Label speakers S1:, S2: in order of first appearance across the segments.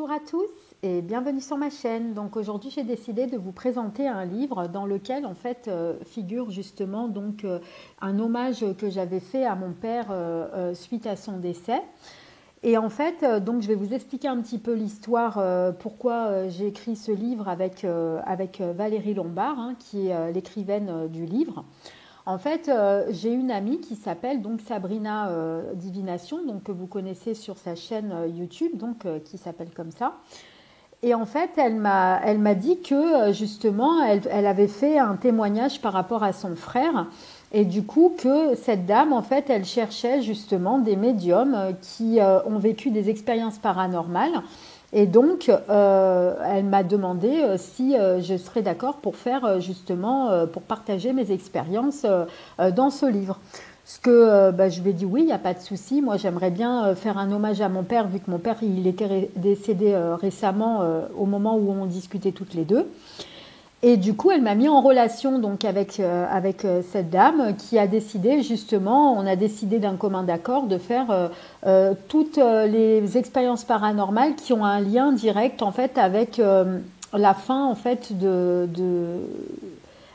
S1: Bonjour à tous et bienvenue sur ma chaîne. Donc aujourd'hui j'ai décidé de vous présenter un livre dans lequel en fait figure justement un hommage que j'avais fait à mon père suite à son décès. Et en fait donc je vais vous expliquer un petit peu l'histoire, pourquoi j'ai écrit ce livre avec Valérie Lombard, hein, qui est l'écrivaine du livre. En fait, j'ai une amie qui s'appelle donc Sabrina Divination, donc que vous connaissez sur sa chaîne YouTube, donc qui s'appelle comme ça. Et en fait, elle m'a dit que justement, elle avait fait un témoignage par rapport à son frère. Et du coup, que cette dame, en fait, elle cherchait justement des médiums qui ont vécu des expériences paranormales. Et donc, elle m'a demandé si je serais d'accord pour faire justement, pour partager mes expériences dans ce livre. Ce que je lui ai dit oui, il n'y a pas de souci. Moi, j'aimerais bien faire un hommage à mon père, vu que mon père il était décédé récemment au moment où on discutait toutes les deux. Et du coup, elle m'a mis en relation donc avec cette dame qui a décidé justement, on a décidé d'un commun accord de faire toutes les expériences paranormales qui ont un lien direct en fait avec la fin en fait de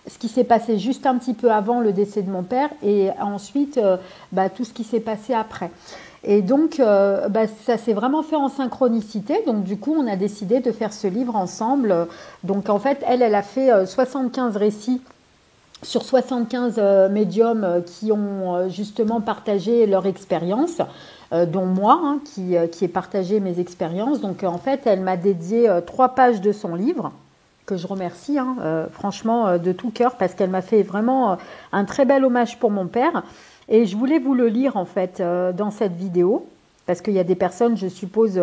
S1: ce qui s'est passé juste un petit peu avant le décès de mon père et ensuite tout ce qui s'est passé après. Et donc, ça s'est vraiment fait en synchronicité. Donc, du coup, on a décidé de faire ce livre ensemble. Donc, en fait, elle a fait 75 récits sur 75 médiums qui ont justement partagé leur expérience, dont moi, hein, qui ai partagé mes expériences. Donc, en fait, elle m'a dédié 3 pages de son livre, que je remercie, hein, franchement, de tout cœur, parce qu'elle m'a fait vraiment un très bel hommage pour mon père. Et je voulais vous le lire en fait dans cette vidéo, parce qu'il y a des personnes, je suppose,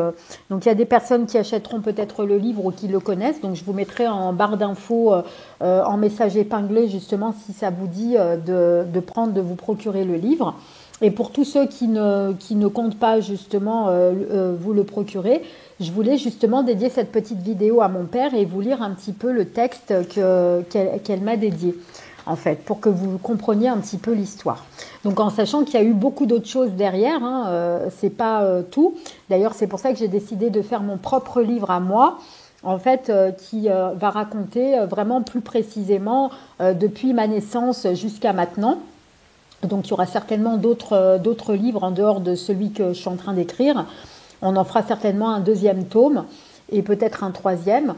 S1: donc il y a des personnes qui achèteront peut-être le livre ou qui le connaissent, donc je vous mettrai en barre d'infos, en message épinglé justement si ça vous dit de vous procurer le livre. Et pour tous ceux qui ne comptent pas justement vous le procurer, je voulais justement dédier cette petite vidéo à mon père et vous lire un petit peu le texte qu'elle m'a dédié, en fait, pour que vous compreniez un petit peu l'histoire. Donc en sachant qu'il y a eu beaucoup d'autres choses derrière, hein, c'est pas tout. D'ailleurs, c'est pour ça que j'ai décidé de faire mon propre livre à moi, en fait, qui va raconter vraiment plus précisément depuis ma naissance jusqu'à maintenant. Donc il y aura certainement d'autres livres en dehors de celui que je suis en train d'écrire. On en fera certainement un 2e tome et peut-être un 3e.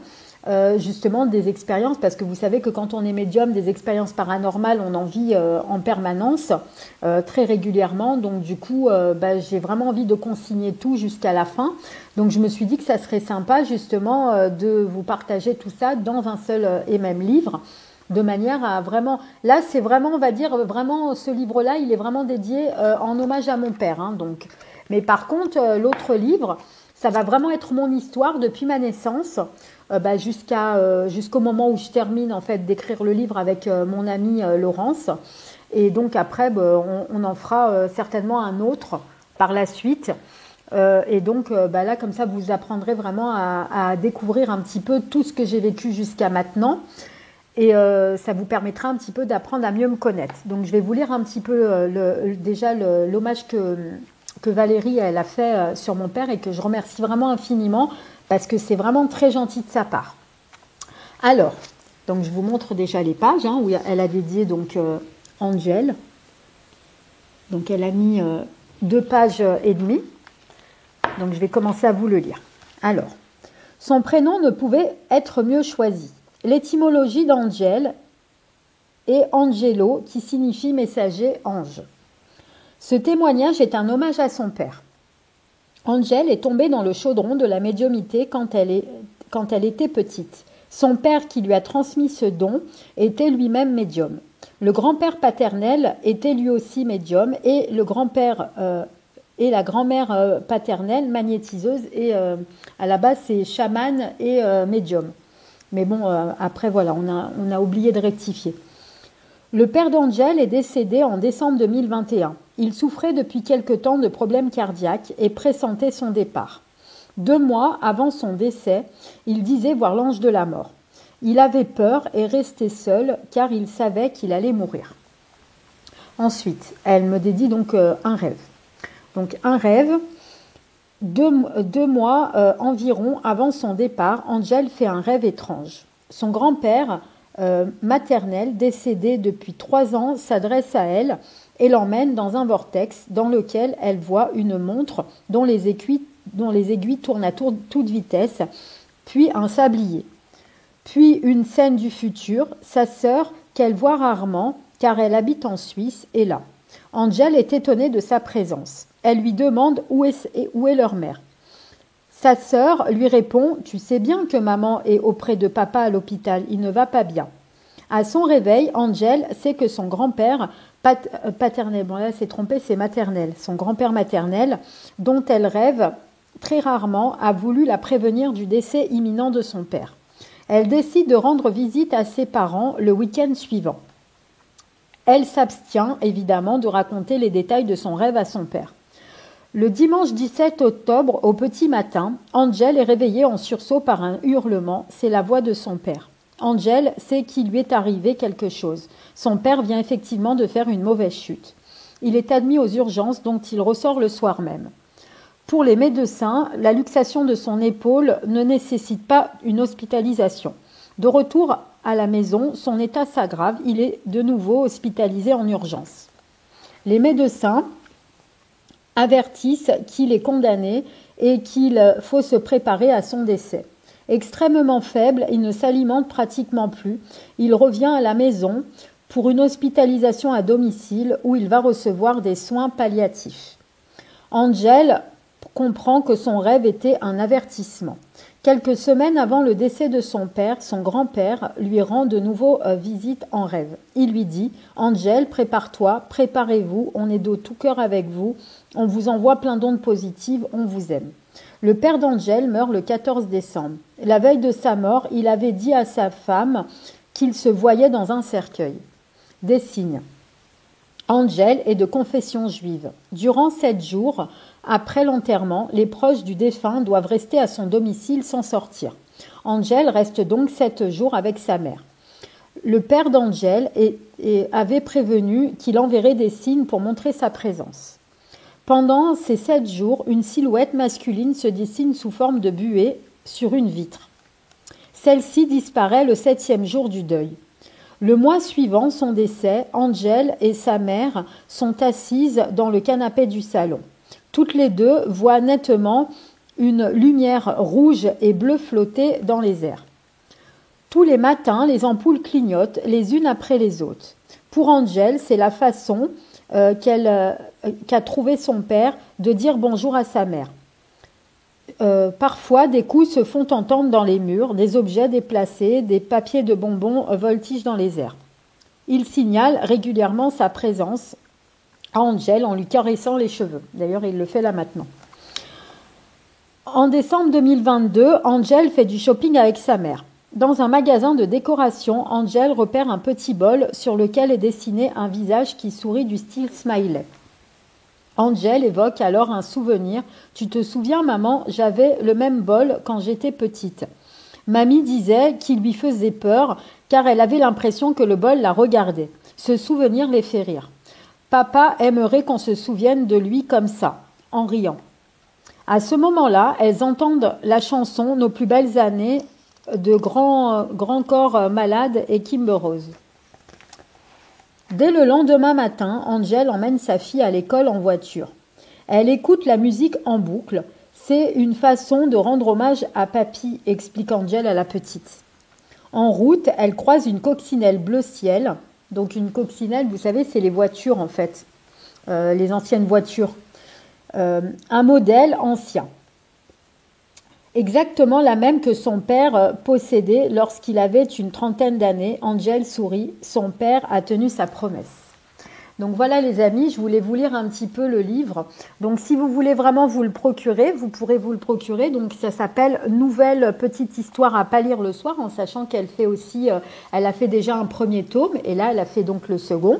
S1: Justement des expériences, parce que vous savez que quand on est médium, des expériences paranormales, on en vit en permanence, très régulièrement. Donc du coup, j'ai vraiment envie de consigner tout jusqu'à la fin. Donc je me suis dit que ça serait sympa justement de vous partager tout ça dans un seul et même livre, de manière à vraiment, là c'est vraiment, on va dire, vraiment ce livre-là, il est vraiment dédié en hommage à mon père, hein, donc. Mais par contre, l'autre livre, ça va vraiment être mon histoire depuis ma naissance jusqu'au moment où je termine en fait d'écrire le livre avec mon amie Laurence. Et donc après, on en fera certainement un autre par la suite. Et donc là, comme ça, vous apprendrez vraiment à découvrir un petit peu tout ce que j'ai vécu jusqu'à maintenant. Et ça vous permettra un petit peu d'apprendre à mieux me connaître. Donc je vais vous lire un petit peu l'hommage que Valérie elle a fait sur mon père et que je remercie vraiment infiniment parce que c'est vraiment très gentil de sa part. Alors, donc je vous montre déjà les pages où elle a dédié donc Angel. Donc elle a mis 2 pages et demie. Donc je vais commencer à vous le lire. Alors, son prénom ne pouvait être mieux choisi. L'étymologie d'Angel est Angelo, qui signifie messager, ange. Ce témoignage est un hommage à son père. Angel est tombée dans le chaudron de la médiumnité quand elle était petite. Son père, qui lui a transmis ce don, était lui-même médium. Le grand-père paternel était lui aussi médium et le grand-père et la grand-mère paternelle magnétiseuse et à la base c'est chaman et médium. Mais bon, après voilà, on a oublié de rectifier. Le père d'Angel est décédé en décembre 2021. Il souffrait depuis quelque temps de problèmes cardiaques et pressentait son départ. 2 mois avant son décès, il disait voir l'ange de la mort. Il avait peur et restait seul car il savait qu'il allait mourir. Ensuite, elle me dédie donc un rêve. Donc un rêve Deux mois environ avant son départ, Angel fait un rêve étrange. Son grand-père maternel, décédé depuis 3 ans, s'adresse à elle et l'emmène dans un vortex dans lequel elle voit une montre dont les aiguilles tournent à toute vitesse, puis un sablier. Puis une scène du futur, sa sœur, qu'elle voit rarement car elle habite en Suisse, est là. Angel est étonnée de sa présence. Elle lui demande où est leur mère. Sa sœur lui répond « Tu sais bien que maman est auprès de papa à l'hôpital, il ne va pas bien. » À son réveil, Angel sait que son grand-père paternel, bon là c'est trompé, c'est maternel, son grand-père maternel, dont elle rêve très rarement, a voulu la prévenir du décès imminent de son père. Elle décide de rendre visite à ses parents le week-end suivant. Elle s'abstient évidemment de raconter les détails de son rêve à son père. Le dimanche 17 octobre, au petit matin, Angel est réveillée en sursaut par un hurlement. C'est la voix de son père. Angel sait qu'il lui est arrivé quelque chose. Son père vient effectivement de faire une mauvaise chute. Il est admis aux urgences dont il ressort le soir même. Pour les médecins, la luxation de son épaule ne nécessite pas une hospitalisation. De retour à la maison, son état s'aggrave. Il est de nouveau hospitalisé en urgence. Les médecins avertissent qu'il est condamné et qu'il faut se préparer à son décès. Extrêmement faible, il ne s'alimente pratiquement plus. Il revient à la maison pour une hospitalisation à domicile où il va recevoir des soins palliatifs. Angel comprend que son rêve était un avertissement. Quelques semaines avant le décès de son père, son grand-père lui rend de nouveau visite en rêve. Il lui dit « Angel, prépare-toi, préparez-vous, on est de tout cœur avec vous, on vous envoie plein d'ondes positives, on vous aime. » Le père d'Angel meurt le 14 décembre. La veille de sa mort, il avait dit à sa femme qu'il se voyait dans un cercueil. Des signes. Angel est de confession juive. Durant 7 jours, après l'enterrement, les proches du défunt doivent rester à son domicile sans sortir. Angel reste donc 7 jours avec sa mère. Le père d'Angel avait prévenu qu'il enverrait des signes pour montrer sa présence. Pendant ces 7 jours, une silhouette masculine se dessine sous forme de buée sur une vitre. Celle-ci disparaît le 7e jour du deuil. Le mois suivant son décès, Angel et sa mère sont assises dans le canapé du salon. Toutes les deux voient nettement une lumière rouge et bleue flotter dans les airs. Tous les matins, les ampoules clignotent les unes après les autres. Pour Angel, c'est la façon qu'a trouvé son père de dire bonjour à sa mère. Parfois, des coups se font entendre dans les murs, des objets déplacés, des papiers de bonbons voltigent dans les airs. Il signale régulièrement sa présence à Angel en lui caressant les cheveux. D'ailleurs, il le fait là maintenant. En décembre 2022, Angel fait du shopping avec sa mère. Dans un magasin de décoration, Angel repère un petit bol sur lequel est dessiné un visage qui sourit du style smiley. Angel évoque alors un souvenir. « Tu te souviens, maman, j'avais le même bol quand j'étais petite. » Mamie disait qu'il lui faisait peur car elle avait l'impression que le bol la regardait. Ce souvenir les fait rire. Papa aimerait qu'on se souvienne de lui comme ça, en riant. À ce moment-là, elles entendent la chanson « Nos plus belles années » de Grand Corps Malade et Kimber Rose. Dès le lendemain matin, Angel emmène sa fille à l'école en voiture. Elle écoute la musique en boucle. C'est une façon de rendre hommage à papy, explique Angel à la petite. En route, elle croise une coccinelle bleu ciel. Donc une coccinelle, vous savez, c'est les voitures en fait, les anciennes voitures. Un modèle ancien. Exactement la même que son père possédait lorsqu'il avait une 30aine d'années. Angel sourit, son père a tenu sa promesse. Donc voilà les amis, je voulais vous lire un petit peu le livre. Donc si vous voulez vraiment vous le procurer, vous pourrez vous le procurer. Donc ça s'appelle Nouvelle petite histoire à pas lire le soir, en sachant qu'elle fait aussi, elle a fait déjà un premier tome et là elle a fait donc le second.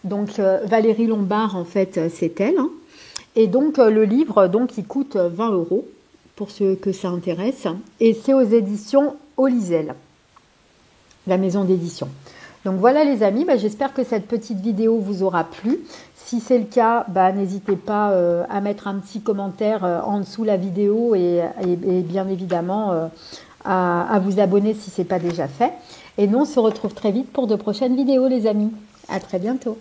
S1: Donc Valérie Lombard en fait c'est elle. Hein. Et donc le livre donc il coûte 20 € pour ceux que ça intéresse. Et c'est aux éditions Olisel, la maison d'édition. Donc voilà les amis, j'espère que cette petite vidéo vous aura plu. Si c'est le cas, n'hésitez pas à mettre un petit commentaire en dessous la vidéo et bien évidemment à vous abonner si ce n'est pas déjà fait. Et nous, on se retrouve très vite pour de prochaines vidéos les amis. À très bientôt.